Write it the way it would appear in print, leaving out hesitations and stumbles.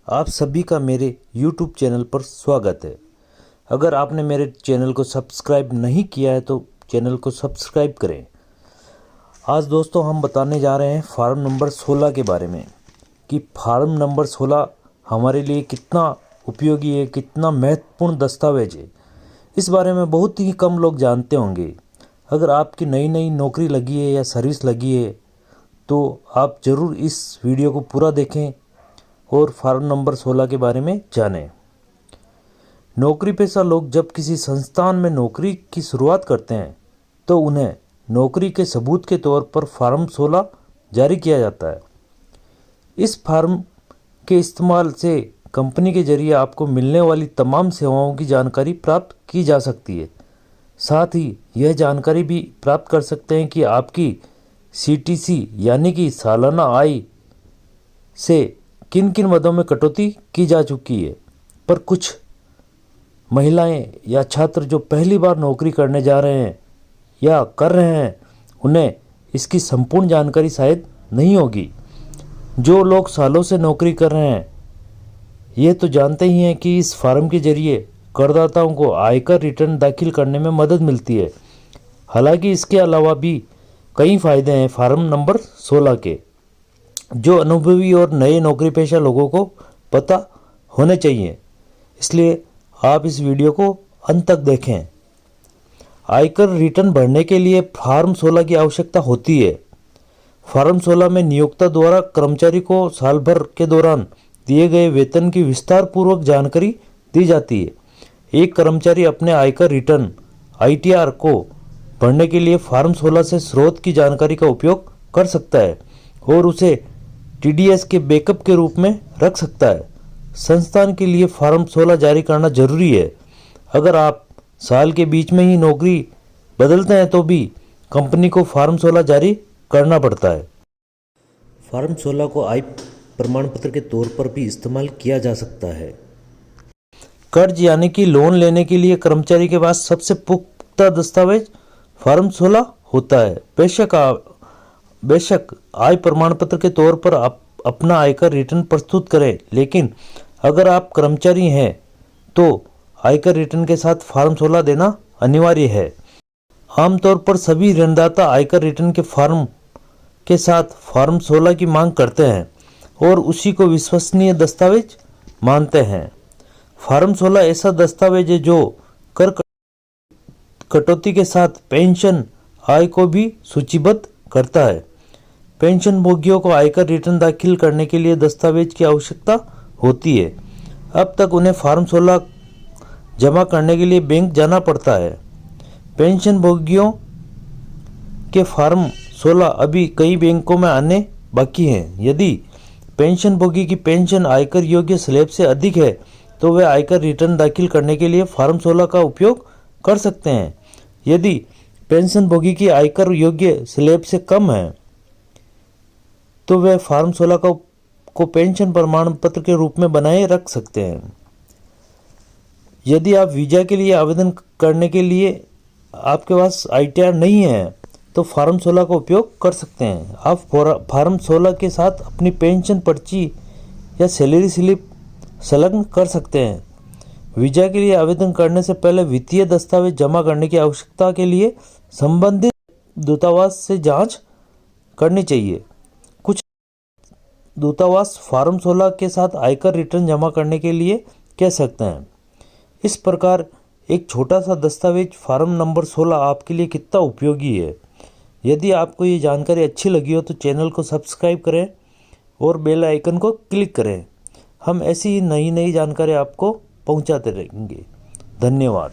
आप सभी का मेरे YouTube चैनल पर स्वागत है। अगर आपने मेरे चैनल को सब्सक्राइब नहीं किया है तो चैनल को सब्सक्राइब करें। आज दोस्तों हम बताने जा रहे हैं फार्म नंबर 16 के बारे में कि फार्म नंबर 16 हमारे लिए कितना उपयोगी है, कितना महत्वपूर्ण दस्तावेज है। इस बारे में बहुत ही कम लोग जानते होंगे। अगर आपकी नई नई नौकरी लगी है या सर्विस लगी है तो आप ज़रूर इस वीडियो को पूरा देखें और फार्म नंबर 16 के बारे में जानें। नौकरी पेशा लोग जब किसी संस्थान में नौकरी की शुरुआत करते हैं तो उन्हें नौकरी के सबूत के तौर पर फार्म 16 जारी किया जाता है। इस फार्म के इस्तेमाल से कंपनी के जरिए आपको मिलने वाली तमाम सेवाओं की जानकारी प्राप्त की जा सकती है। साथ ही यह जानकारी भी प्राप्त कर सकते हैं कि आपकी CTC यानी कि सालाना आय से किन किन मदों में कटौती की जा चुकी है। पर कुछ महिलाएं या छात्र जो पहली बार नौकरी करने जा रहे हैं या कर रहे हैं उन्हें इसकी संपूर्ण जानकारी शायद नहीं होगी। जो लोग सालों से नौकरी कर रहे हैं ये तो जानते ही हैं कि इस फार्म के जरिए करदाताओं को आयकर रिटर्न दाखिल करने में मदद मिलती है। हालांकि इसके अलावा भी कई फ़ायदे हैं फार्म नंबर 16 के, जो अनुभवी और नए नौकरी पेशा लोगों को पता होने चाहिए। इसलिए आप इस वीडियो को अंत तक देखें। आयकर रिटर्न भरने के लिए फार्म 16 की आवश्यकता होती है। फार्म 16 में नियोक्ता द्वारा कर्मचारी को साल भर के दौरान दिए गए वेतन की विस्तार पूर्वक जानकारी दी जाती है। एक कर्मचारी अपने आयकर रिटर्न ITR को भरने के लिए फार्म 16 से स्रोत की जानकारी का उपयोग कर सकता है और उसे TDS के बैकअप के रूप में रख सकता है। संस्थान के लिए फार्म 16 जारी करना जरूरी है। अगर आप साल के बीच में ही नौकरी बदलते हैं तो भी कंपनी को फार्म 16 जारी करना पड़ता है। फार्म 16 को आय प्रमाण पत्र के तौर पर भी इस्तेमाल किया जा सकता है। कर्ज यानी कि लोन लेने के लिए कर्मचारी के पास सबसे पुख्ता दस्तावेज फार्म 16 होता है। बेशक आय प्रमाण पत्र के तौर पर आप अपना आयकर रिटर्न प्रस्तुत करें, लेकिन अगर आप कर्मचारी हैं तो आयकर रिटर्न के साथ फार्म 16 देना अनिवार्य है। आमतौर पर सभी ऋणदाता आयकर रिटर्न के फॉर्म के साथ फार्म 16 की मांग करते हैं और उसी को विश्वसनीय दस्तावेज मानते हैं। फार्म 16 ऐसा दस्तावेज है जो कर कटौती के साथ पेंशन आय को भी सूचीबद्ध करता है। पेंशन भोगियों को आयकर रिटर्न दाखिल करने के लिए दस्तावेज की आवश्यकता होती है। अब तक उन्हें फार्म 16 जमा करने के लिए बैंक जाना पड़ता है। पेंशन भोगियों के फार्म 16 अभी कई बैंकों में आने बाकी हैं। यदि पेंशन भोगी की पेंशन आयकर योग्य स्लैब से अधिक है तो वे आयकर रिटर्न दाखिल करने के लिए फार्म 16 का उपयोग कर सकते हैं। यदि पेंशन भोगी की आयकर योग्य स्लैब से कम है तो वे फार्म 16 को पेंशन प्रमाण पत्र के रूप में बनाए रख सकते हैं। यदि आप वीज़ा के लिए आवेदन करने के लिए आपके पास ITR नहीं है तो फार्म 16 का उपयोग कर सकते हैं। आप फार्म 16 के साथ अपनी पेंशन पर्ची या सैलरी स्लिप संलग्न कर सकते हैं। वीज़ा के लिए आवेदन करने से पहले वित्तीय दस्तावेज जमा करने की आवश्यकता के लिए संबंधित दूतावास से जांच करनी चाहिए। कुछ दूतावास फार्म 16 के साथ आयकर रिटर्न जमा करने के लिए कह सकते हैं। इस प्रकार एक छोटा सा दस्तावेज फार्म नंबर 16 आपके लिए कितना उपयोगी है। यदि आपको ये जानकारी अच्छी लगी हो तो चैनल को सब्सक्राइब करें और बेल आइकन को क्लिक करें। हम ऐसी ही नई नई जानकारी आपको पहुंचाते रहेंगे। धन्यवाद।